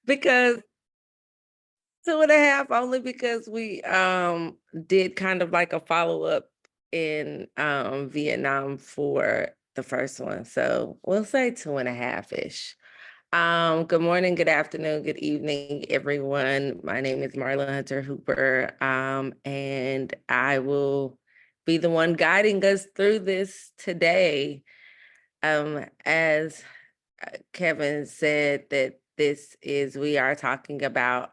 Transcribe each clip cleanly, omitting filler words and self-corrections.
Because 2.5, only because we did kind of like a follow-up in Vietnam for the first one. So we'll say 2.5-ish. Good morning, good afternoon, good evening, everyone. My name is Marla Hunter Hooper, and I will be the one guiding us through this today. As Kevin said, that we are talking about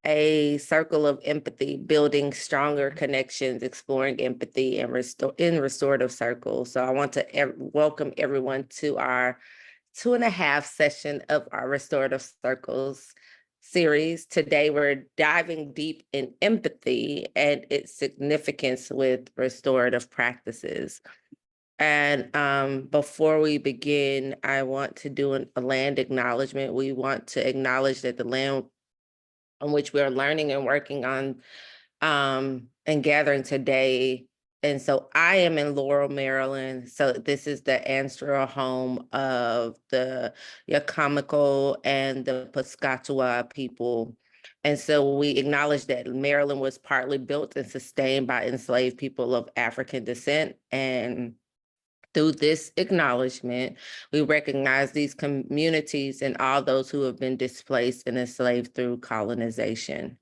a circle of empathy, building stronger connections, exploring empathy, and in restorative circles. So I want to welcome everyone to our 2.5 session of our restorative circles series. Today, we're diving deep in empathy and its significance with restorative practices. And before we begin, I want to do a land acknowledgement. We want to acknowledge that the land on which we are learning and working on and gathering today. And so I am in Laurel, Maryland. So this is the ancestral home of the Yacomico and the Piscataqua people. And so we acknowledge that Maryland was partly built and sustained by enslaved people of African descent. And through this acknowledgement, we recognize these communities and all those who have been displaced and enslaved through colonization.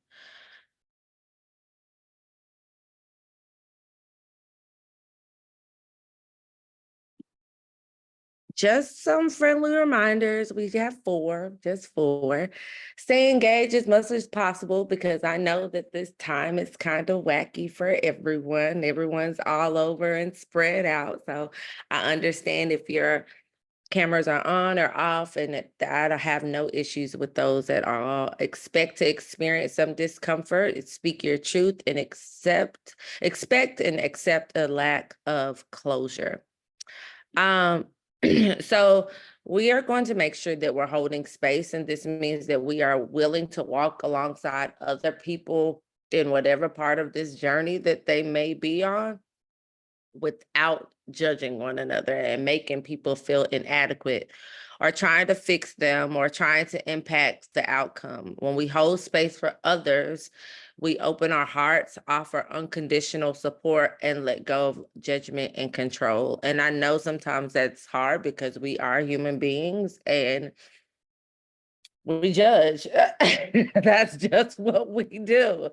Just some friendly reminders. We have just four. Stay engaged as much as possible because I know that this time is kind of wacky for everyone. Everyone's all over and spread out. So I understand if your cameras are on or off, and I have no issues with those at all. Expect to experience some discomfort. Speak your truth and expect and accept a lack of closure. Um, so we are going to make sure that we're holding space, and this means that we are willing to walk alongside other people in whatever part of this journey that they may be on without judging one another and making people feel inadequate or trying to fix them or trying to impact the outcome. When we hold space for others, we open our hearts, offer unconditional support, and let go of judgment and control. And I know sometimes that's hard because we are human beings and we judge. That's just what we do.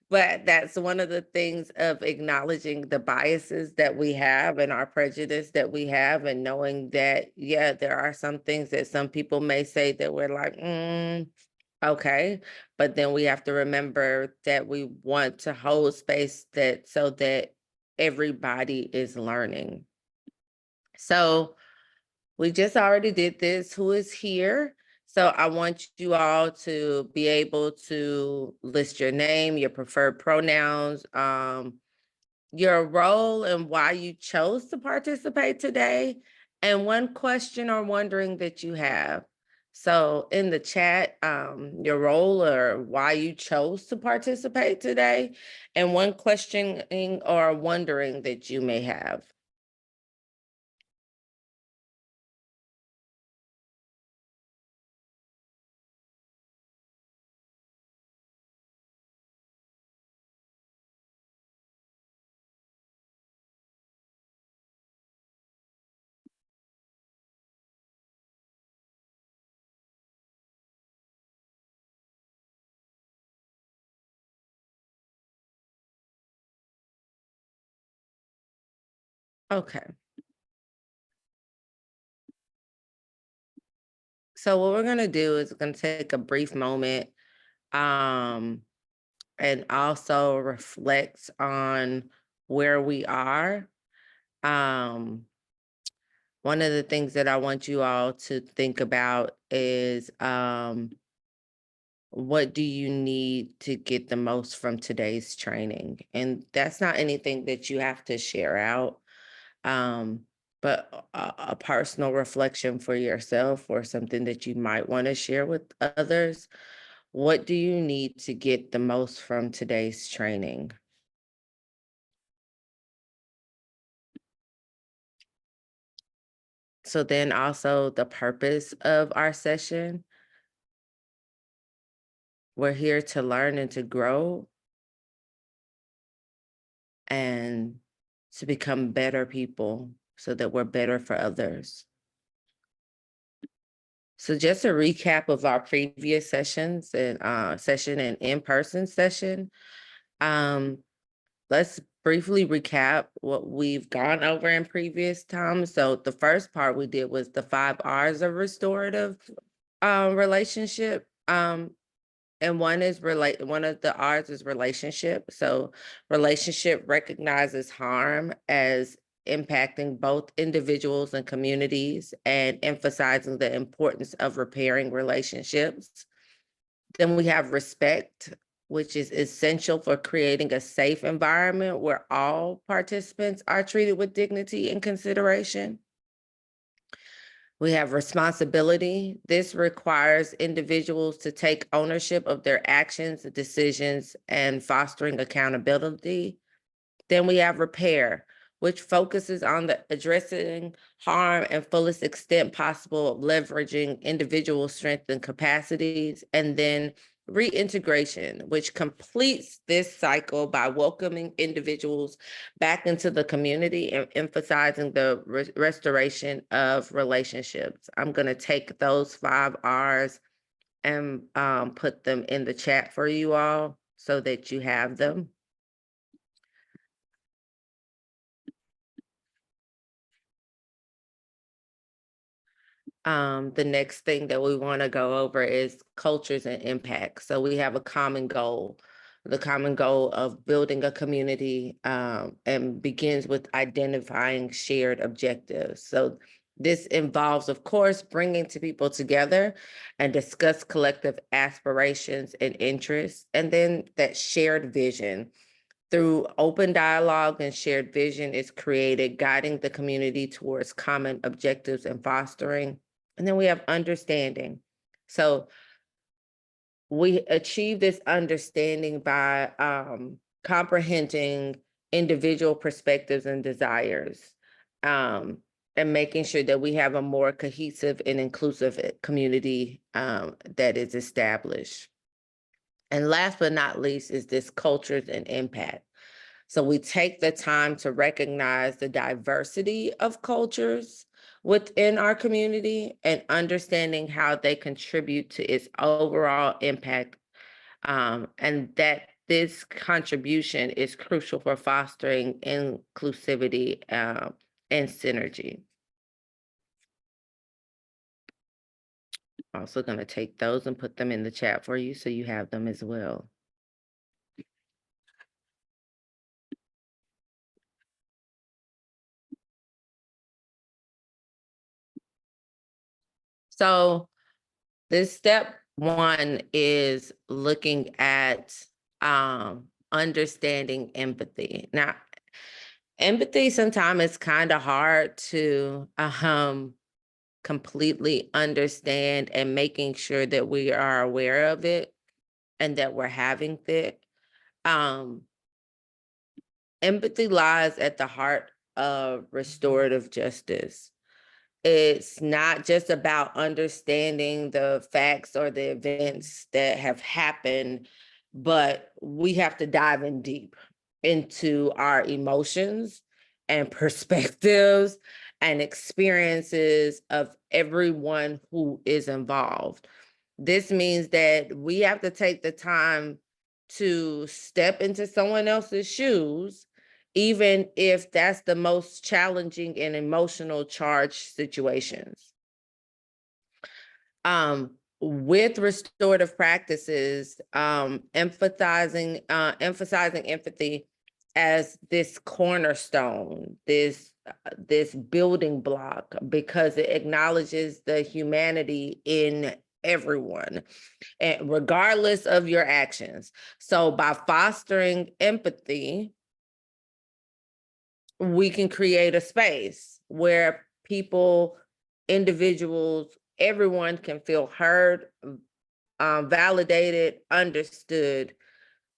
But that's one of the things of acknowledging the biases that we have and our prejudice that we have, and knowing that, yeah, there are some things that some people may say that we're like, okay. But then we have to remember that we want to hold space that so that everybody is learning. So we just already did this. Who is here? So I want you all to be able to list your name, your preferred pronouns, your role and why you chose to participate today, and one question or wondering that you have. So in the chat, your role or why you chose to participate today, and one questioning or wondering that you may have. Okay. So what we're gonna do is we're gonna take a brief moment, um, and also reflect on where we are. Um, One of the things that I want you all to think about is, what do you need to get the most from today's training? And that's not anything that you have to share out, um, but a personal reflection for yourself or something that you might want to share with others. What do you need to get the most from today's training? So then also the purpose of our session. We're here to learn and to grow and to become better people so that we're better for others. So just a recap of our previous sessions and session and in-person session. Let's briefly recap what we've gone over in previous times. So the first part we did was the 5 R's of restorative relationship. And one of the R's is relationship. So relationship recognizes harm as impacting both individuals and communities and emphasizing the importance of repairing relationships. Then we have respect, which is essential for creating a safe environment where all participants are treated with dignity and consideration. We have responsibility. This requires individuals to take ownership of their actions, decisions, and fostering accountability. Then we have repair, which focuses on the addressing harm and fullest extent possible, leveraging individual strengths and capacities. And then reintegration, which completes this cycle by welcoming individuals back into the community and emphasizing the restoration of relationships. I'm going to take those 5 R's and put them in the chat for you all so that you have them. The next thing that we want to go over is cultures and impact. So we have a common goal, the common goal of building a community, and begins with identifying shared objectives. So this involves, of course, bringing people together and discuss collective aspirations and interests, and then that shared vision. Through open dialogue and shared vision is created, guiding the community towards common objectives and fostering. And then we have understanding. So we achieve this understanding by comprehending individual perspectives and desires, and making sure that we have a more cohesive and inclusive community that is established. And last but not least is this cultures and impact. So we take the time to recognize the diversity of cultures within our community and understanding how they contribute to its overall impact. And that this contribution is crucial for fostering inclusivity and synergy. Also going to take those and put them in the chat for you so you have them as well. So this step 1 is looking at understanding empathy. Now, empathy sometimes is kind of hard to completely understand, and making sure that we are aware of it and that we're having it. Empathy lies at the heart of restorative justice. It's not just about understanding the facts or the events that have happened, but we have to dive in deep into our emotions and perspectives and experiences of everyone who is involved. This means that we have to take the time to step into someone else's shoes, even if that's the most challenging and emotional charged situations. With restorative practices, emphasizing empathy as this cornerstone, this building block, because it acknowledges the humanity in everyone, and regardless of your actions. So by fostering empathy, we can create a space where people, individuals, everyone can feel heard, validated, understood,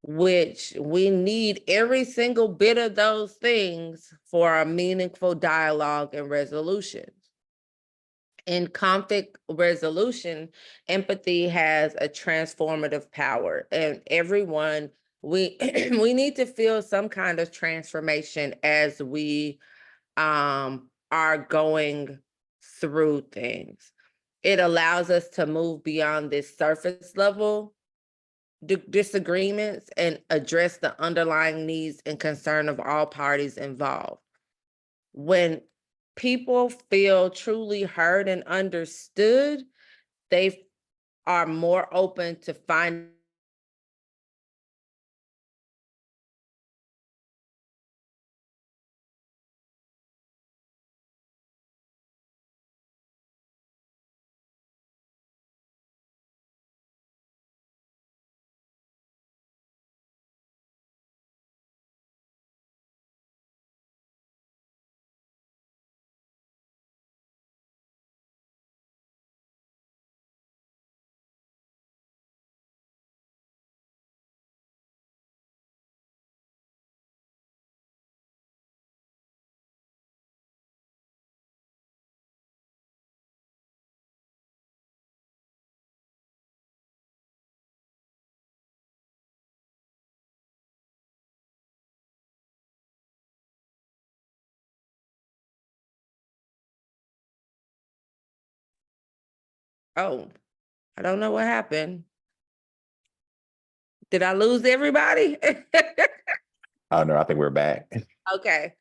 which we need every single bit of those things for a meaningful dialogue and resolutions. In conflict resolution, empathy has a transformative power, and everyone we we need to feel some kind of transformation as we are going through things. It allows us to move beyond this surface level disagreements and address the underlying needs and concern of all parties involved. When people feel truly heard and understood, they are more open to find. Oh, I don't know what happened. Did I lose everybody? Oh no, I think we're back. Okay.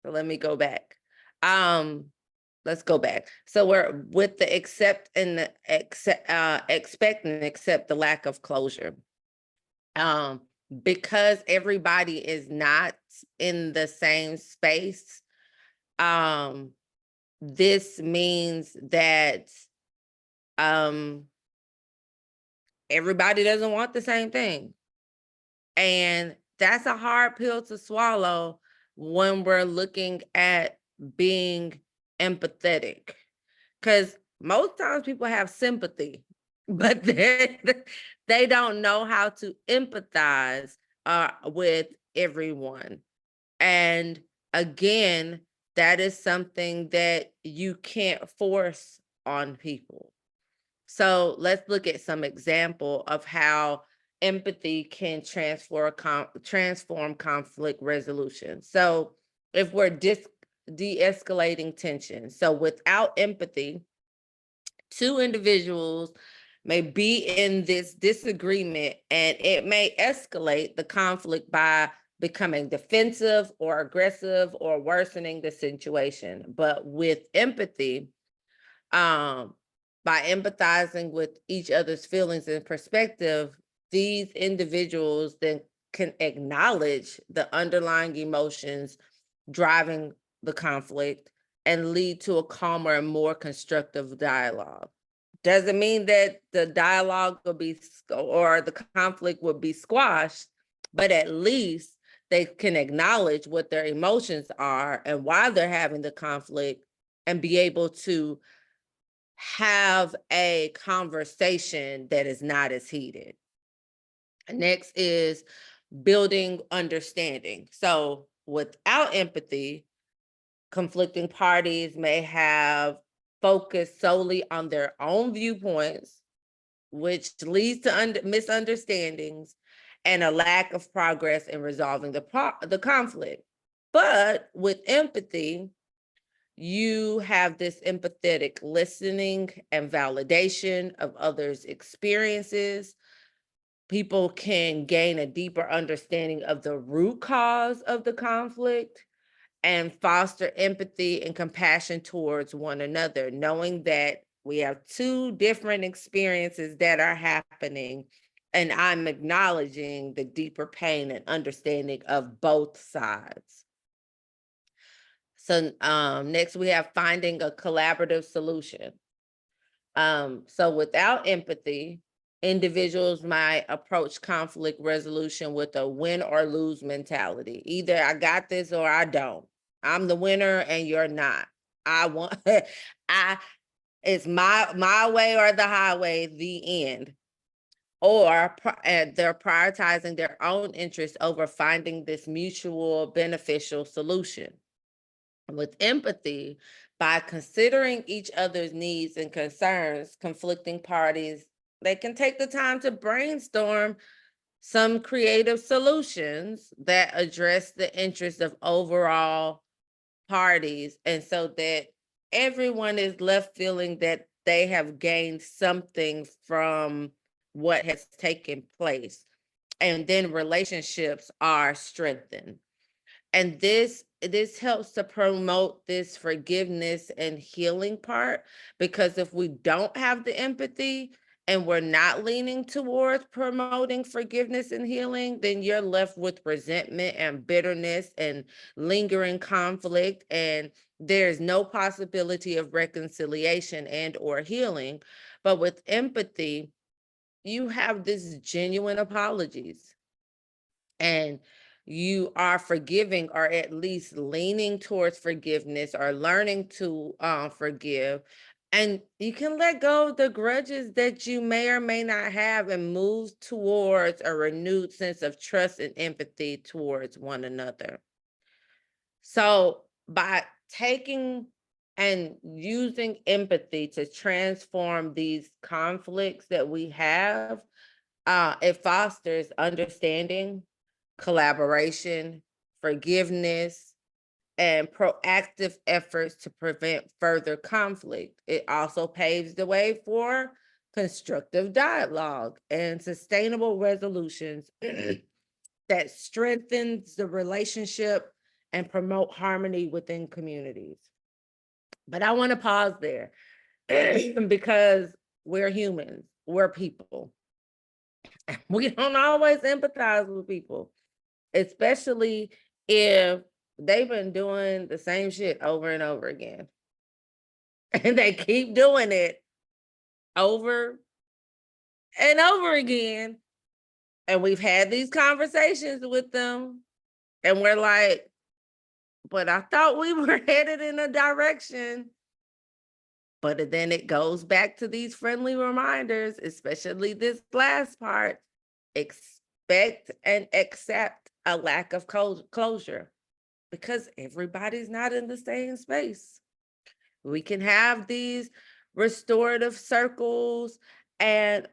So let me go back. Um, let's go back. So we're with the accept and the expect and accept the lack of closure. Um, because everybody is not in the same space, um, this means that um everybody doesn't want the same thing. And that's a hard pill to swallow when we're looking at being empathetic. Because most times people have sympathy, but they don't know how to empathize with everyone. And again, that is something that you can't force on people. So let's look at some example of how empathy can transform conflict resolution. So if we're de-escalating tension, so without empathy, two individuals may be in this disagreement and it may escalate the conflict by becoming defensive or aggressive or worsening the situation. But with empathy, um, by empathizing with each other's feelings and perspective, these individuals then can acknowledge the underlying emotions driving the conflict and lead to a calmer and more constructive dialogue. Doesn't mean that the dialogue will be or the conflict will be squashed, but at least they can acknowledge what their emotions are and why they're having the conflict and be able to have a conversation that is not as heated. Next is building understanding. So without empathy, conflicting parties may have focused solely on their own viewpoints, which leads to misunderstandings and a lack of progress in resolving the conflict. But with empathy, you have this empathetic listening and validation of others' experiences. People can gain a deeper understanding of the root cause of the conflict and foster empathy and compassion towards one another, knowing that we have two different experiences that are happening, and I'm acknowledging the deeper pain and understanding of both sides. So next we have finding a collaborative solution. So without empathy, individuals might approach conflict resolution with a win or lose mentality. Either I got this or I don't. I'm the winner and you're not. I want it's my way or the highway, the end. Or they're prioritizing their own interests over finding this mutual beneficial solution. With empathy, By considering each other's needs and concerns, conflicting parties, they can take the time to brainstorm some creative solutions that address the interests of overall parties, and so that everyone is left feeling that they have gained something from what has taken place, and then relationships are strengthened. And this helps to promote this forgiveness and healing part, because if we don't have the empathy and we're not leaning towards promoting forgiveness and healing, then you're left with resentment and bitterness and lingering conflict, and there's no possibility of reconciliation and or healing. But with empathy, you have this genuine apologies, and you are forgiving, or at least leaning towards forgiveness, or learning to forgive, and you can let go of the grudges that you may or may not have, and move towards a renewed sense of trust and empathy towards one another. So by taking and using empathy to transform these conflicts that we have, it fosters understanding, collaboration, forgiveness, and proactive efforts to prevent further conflict. It also paves the way for constructive dialogue and sustainable resolutions that strengthens the relationship and promote harmony within communities. But I want to pause there because we're humans, we're people. We don't always empathize with people, especially if they've been doing the same shit over and over again. And they keep doing it over and over again. And we've had these conversations with them, and we're like, but I thought we were headed in a direction. But then it goes back to these friendly reminders, especially this last part. Expect and accept a lack of closure, because everybody's not in the same space. We can have these restorative circles, and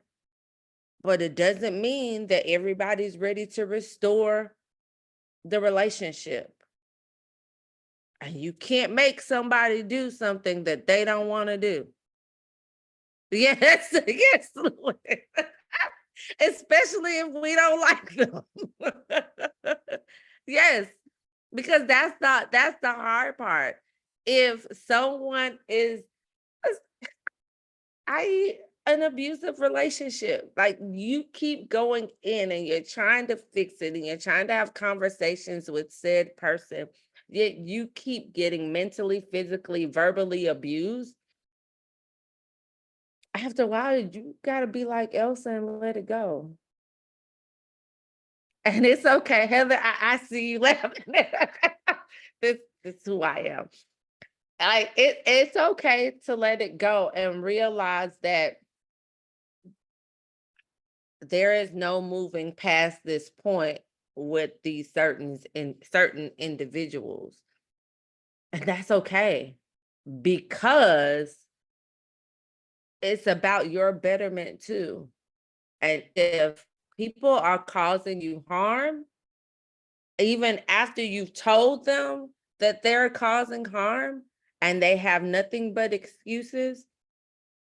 but it doesn't mean that everybody's ready to restore the relationship. And you can't make somebody do something that they don't want to do. Yes, yes, Lord. Especially if we don't like them. Yes, because that's the hard part. If someone is I an abusive relationship, like, you keep going in and you're trying to fix it and you're trying to have conversations with said person, yet you keep getting mentally, physically, verbally abused. After a while, you gotta be like Elsa and let it go. And it's okay, Heather. I see you laughing. This is who I am. Like, it's okay to let it go and realize that there is no moving past this point with these certain individuals. And that's okay, because it's about your betterment too. And if people are causing you harm, even after you've told them that they're causing harm and they have nothing but excuses,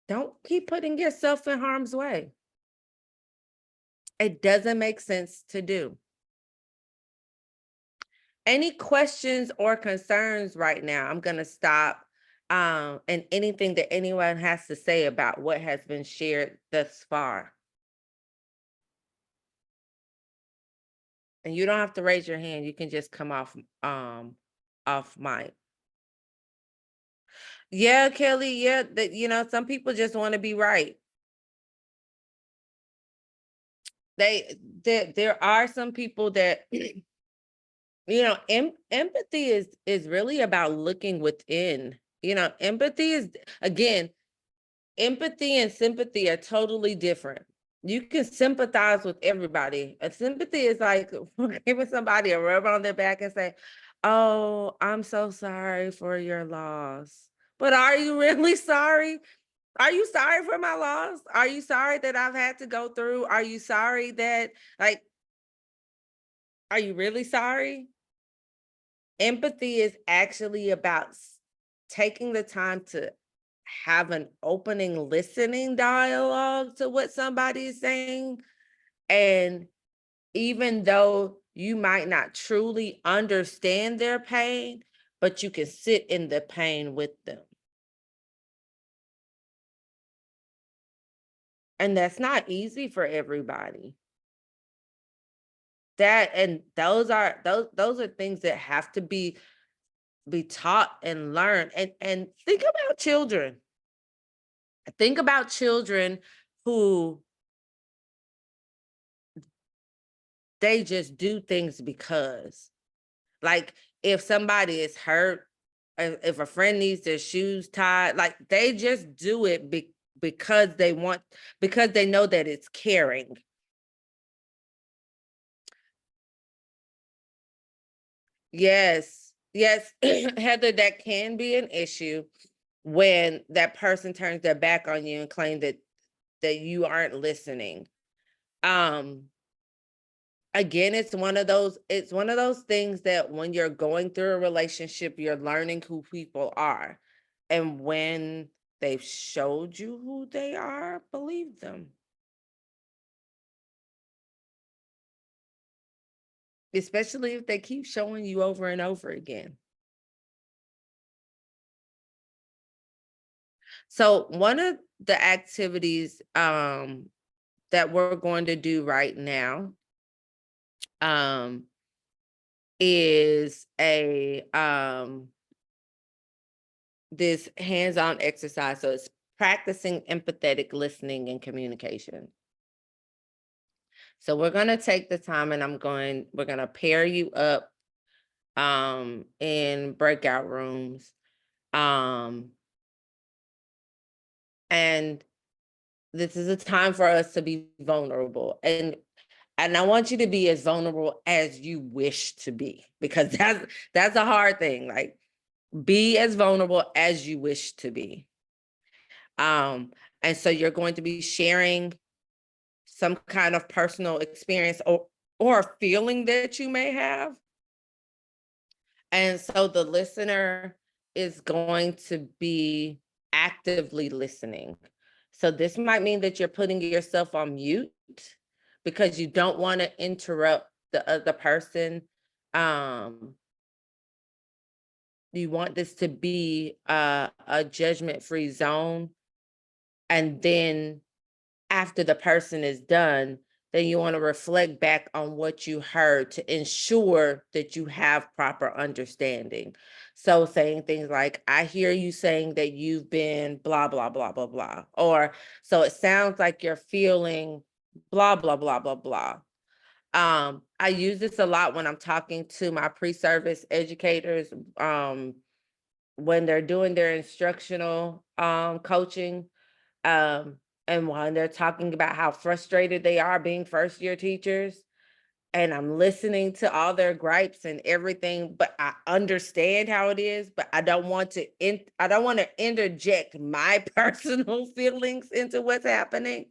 don't keep putting yourself in harm's way. It doesn't make sense to do. Any questions or concerns right now? I'm going to stop. And anything that anyone has to say about what has been shared thus far. And you don't have to raise your hand. You can just come off mic. Yeah, Kelly. Yeah, that some people just want to be right. There are some people that empathy is really about looking within. Empathy is, again, empathy and sympathy are totally different. You can sympathize with everybody. A sympathy is like giving somebody a rub on their back and say, "Oh, I'm so sorry for your loss. But are you really sorry? Are you sorry for my loss? Are you sorry that I've had to go through? Are you sorry that, like, are you really sorry? Empathy is actually about taking the time to have an opening listening dialogue to what somebody is saying. And even though you might not truly understand their pain, but you can sit in the pain with them. And that's not easy for everybody. That and those are things that have to be taught and learned. And think about children. Think about children who they just do things because. Like if somebody is hurt, if a friend needs their shoes tied, like they just do it because they want, because they know that it's caring. Yes, yes, Heather, that can be an issue when that person turns their back on you and claim that you aren't listening. Um, Again, it's one of those things that when you're going through a relationship, you're learning who people are. And when they've showed you who they are, believe them. Especially if they keep showing you over and over again. So one of the activities that we're going to do right now um is a this hands-on exercise. So it's practicing empathetic listening and communication. So we're going to take the time and we're going to pair you up in breakout rooms. Um and this is a time for us to be vulnerable. And I want you to be as vulnerable as you wish to be, because that's a hard thing. Like, be as vulnerable as you wish to be. And so you're going to be sharing some kind of personal experience or a feeling that you may have. And so the listener is going to be actively listening. So this might mean that you're putting yourself on mute because you don't want to interrupt the other person. Um, you want this to be a judgment-free zone. And then after the person is done, then you want to reflect back on what you heard to ensure that you have proper understanding. So saying things like, I hear you saying that you've been blah, blah, blah, blah, blah. Or, so it sounds like you're feeling blah, blah, blah, blah, blah. I use this a lot when I'm talking to my pre-service educators, when they're doing their instructional coaching. Um, and when they're talking about how frustrated they are being first year teachers, and I'm listening to all their gripes and everything, but I understand how it is, but I don't want to interject my personal feelings into what's happening.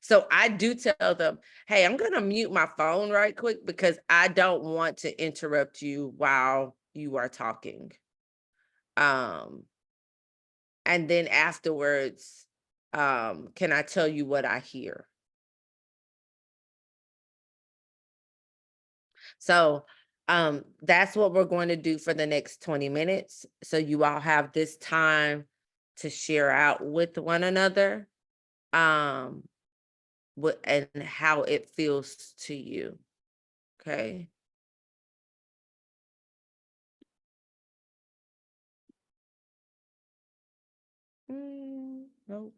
So I do tell them, hey, I'm going to mute my phone right quick because I don't want to interrupt you while you are talking. Um, and then afterwards, can I tell you what I hear? So that's what we're going to do for the next 20 minutes. So you all have this time to share out with one another, um, what and how it feels to you. Okay. Nope.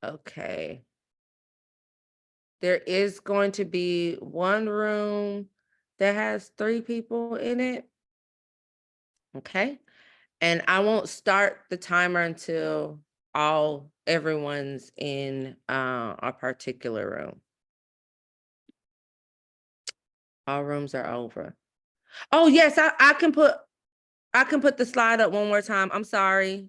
Okay. There is going to be one room that has 3 people in it. Okay. And I won't start the timer until everyone's in a particular room. All rooms are over. Oh yes, I can put the slide up one more time. I'm sorry.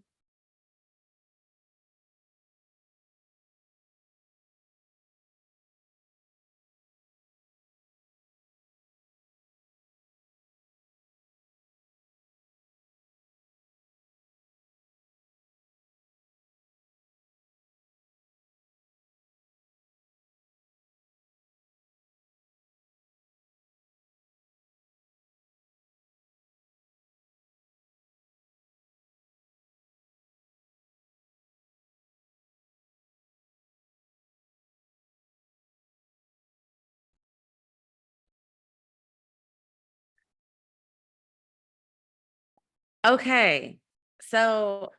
Okay. So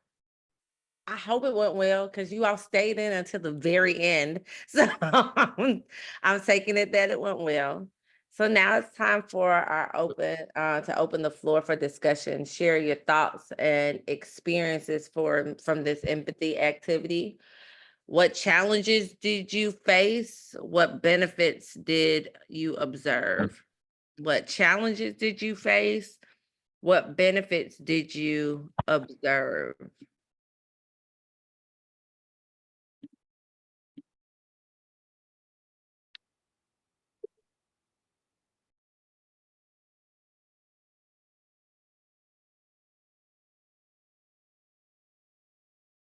I hope it went well because you all stayed in until the very end. So I'm taking it that it went well. So now it's time for our to open the floor for discussion. Share your thoughts and experiences from this empathy activity. What challenges did you face? What benefits did you observe? What challenges did you face? What benefits did you observe?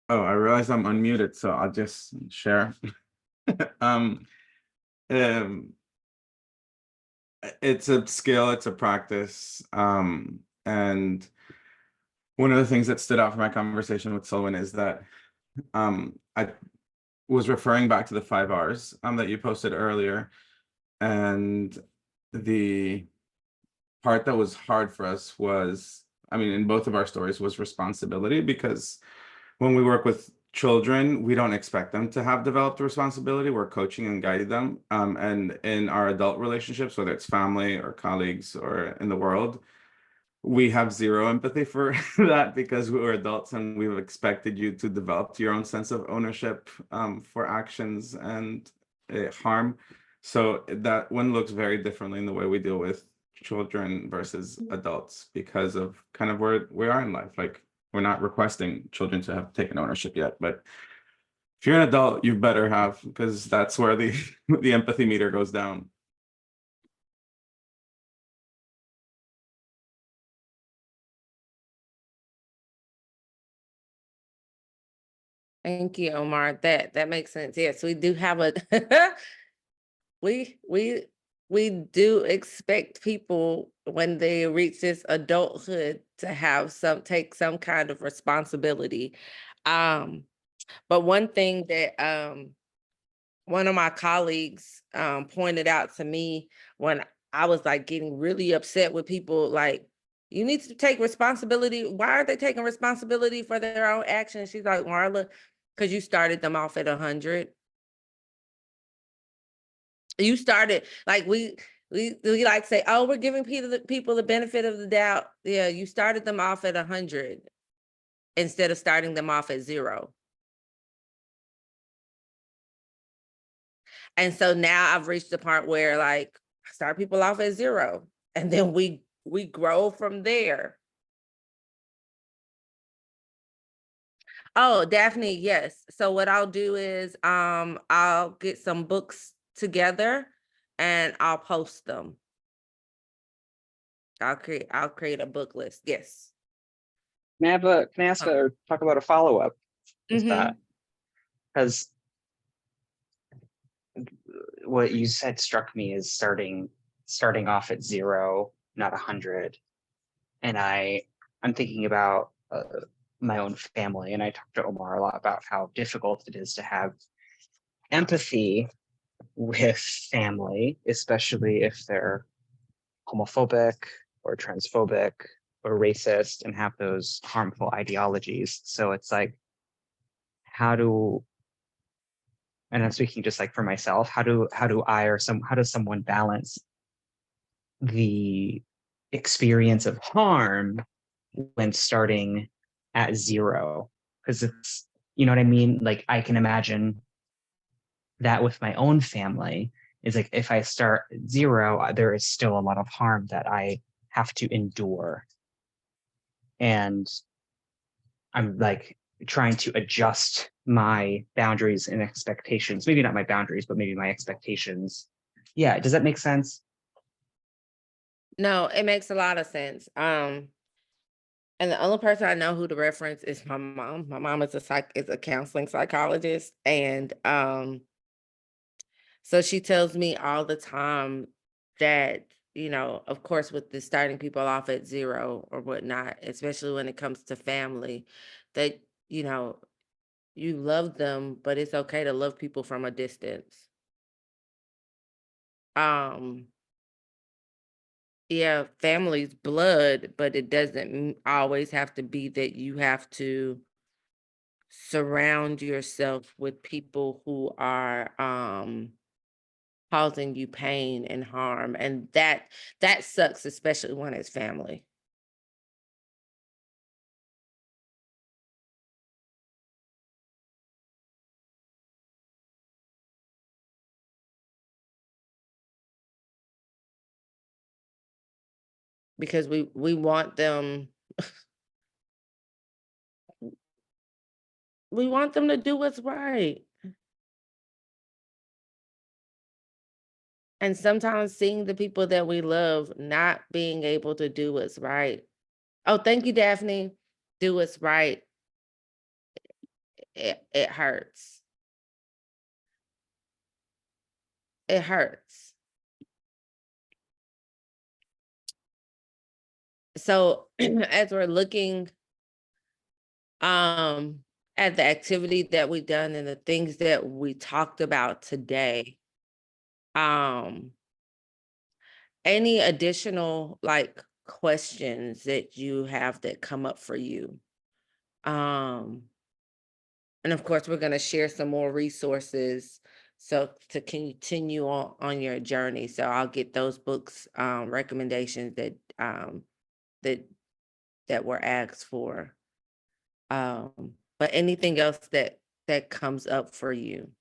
Oh, I realized I'm unmuted, so I'll just share. um, um, it's a skill, it's a practice. And one of the things that stood out from my conversation with Selwyn is that I was referring back to the 5 R's that you posted earlier. And the part that was hard for us was, I mean, in both of our stories, was responsibility, because when we work with children, we don't expect them to have developed responsibility. We're coaching and guiding them. And in our adult relationships, whether it's family or colleagues or in the world, we have zero empathy for that, because we're adults and we've expected you to develop your own sense of ownership for actions and harm. So that one looks very differently in the way we deal with children versus adults, because of kind of where we are in life. Like, we're not requesting children to have taken ownership yet, but if you're an adult, you better have, because that's where the the empathy meter goes down. Thank you, Omar. That makes sense. Yes, we do have a we we do expect people when they reach this adulthood to have take some kind of responsibility. But one thing that one of my colleagues pointed out to me when I was like getting really upset with people, like, you need to take responsibility. Why aren't they taking responsibility for their own actions? She's like, Marla, because you started them off at 100. You started like we like say, oh, we're giving people the benefit of the doubt. Yeah, you started them off at 100 instead of starting them off at 0. And so now I've reached the part where, like, I start people off at 0 and then we grow from there. Oh, Daphne, yes. So what I'll do is I'll get some books together and I'll post them. I'll create a book list. Yes. Can I ask or talk about a follow-up with that? Because what you said struck me as starting off at 0, not 100. And I'm thinking about my own family, and I talked to Omar a lot about how difficult it is to have empathy with family, especially if they're homophobic or transphobic or racist and have those harmful ideologies. So it's like, and I'm speaking just like for myself, how does someone balance the experience of harm when starting at 0? Because You know what I mean? Like, I can imagine that with my own family is like, if I start at 0, there is still a lot of harm that I have to endure. And I'm like trying to adjust my boundaries and expectations. Maybe not my boundaries, but maybe my expectations. Yeah. Does that make sense? No, it makes a lot of sense. And the only person I know who to reference is my mom. My mom is a counseling psychologist, and so she tells me all the time that, of course, with the starting people off at 0 or whatnot, especially when it comes to family, that, you know, you love them, but it's okay to love people from a distance. Um, yeah, family's blood, but it doesn't always have to be that you have to surround yourself with people who are causing you pain and harm, and that sucks, especially when it's family. Because we want them, we want them to do what's right. And sometimes seeing the people that we love not being able to do what's right. Oh, thank you, Daphne. Do what's right. It hurts. It hurts. So as we're looking um at the activity that we done and the things that we talked about today, um any additional like questions that you have that come up for you? Um and of course we're going to share some more resources so to continue on your journey. So I'll get those books recommendations that that were asked for. But anything else that comes up for you?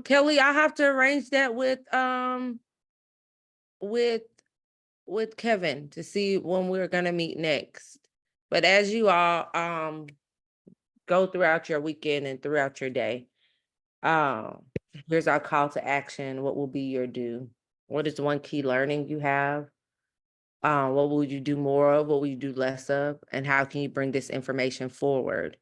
Kelly, I have to arrange that with with Kevin to see when we're gonna meet next. But as you all go throughout your weekend and throughout your day, um, here's our call to action. What will be your do? What is one key learning you have? What will you do more of? What will you do less of? And how can you bring this information forward?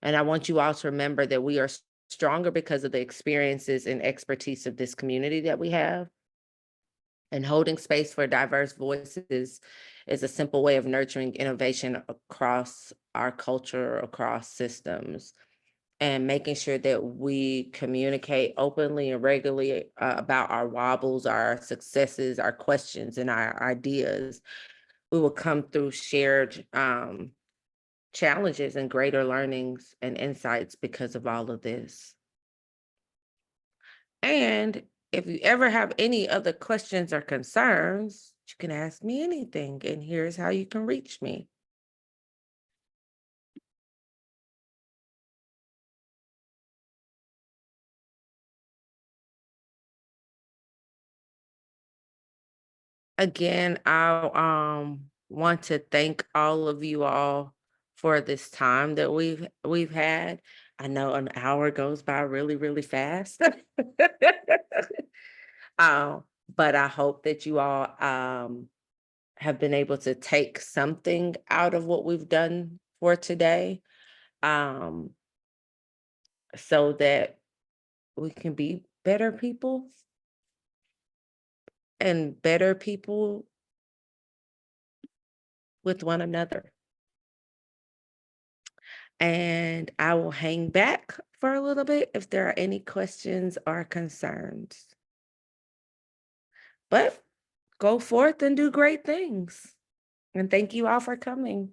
And I want you all to remember that we are stronger because of the experiences and expertise of this community that we have. And holding space for diverse voices is a simple way of nurturing innovation across our culture, across systems, and making sure that we communicate openly and regularly about our wobbles, our successes, our questions, and our ideas. We will come through shared challenges and greater learnings and insights because of all of this. And if you ever have any other questions or concerns, you can ask me anything, and here's how you can reach me. Again, I want to thank all of you all for this time that we've had. I know an hour goes by really, really fast. But I hope that you all have been able to take something out of what we've done for today, um, so that we can be better people, and better people with one another. And I will hang back for a little bit if there are any questions or concerns. But go forth and do great things. And thank you all for coming.